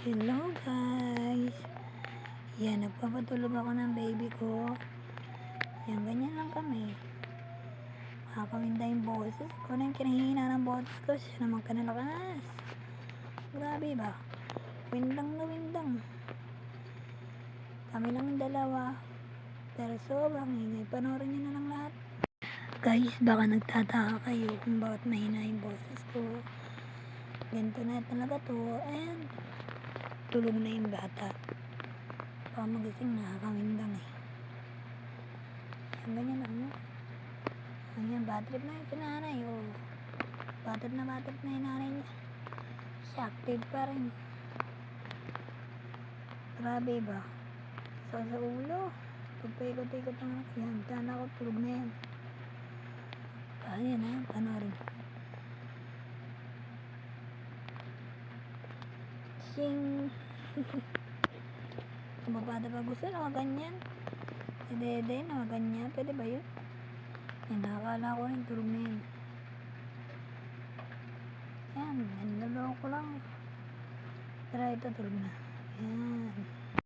Hello guys. Yan, nagpapatulog ako ng baby ko. Yan, ganyan lang kami. Makakawinda yung boses ko na yung kinahihina ng boses ko. Siya naman kanalakas. Grabe ba? Windang na windang. Kami lang yung dalawa. Pero sobrang ingay. Panoorin nyo na lang lahat. Guys, baka nagtataka kayo kung bakit mahina yung boses ko. Ganito na talaga to. And tulog na yung bata. Baka magising, nakakawindang eh. Yan, ganyan lang. Ayan, bad trip na yung sinanay. Oh. Bad trip na yung nanay niya. Siya active pa rin. Grabe ba? So, sa ulo. Pagpaikot-ikot ng anak. Yan, tana ko, tulog na yan. Ayan na, panoorin. Sing! Kung babata pa gusto, nakaganyan. Si Dede, nakaganyan. Pwede ba yun? Yan, nakakala ko rin, tulog na yan. Yan, niloloko ko lang. Pero ito, tulog na. Yan.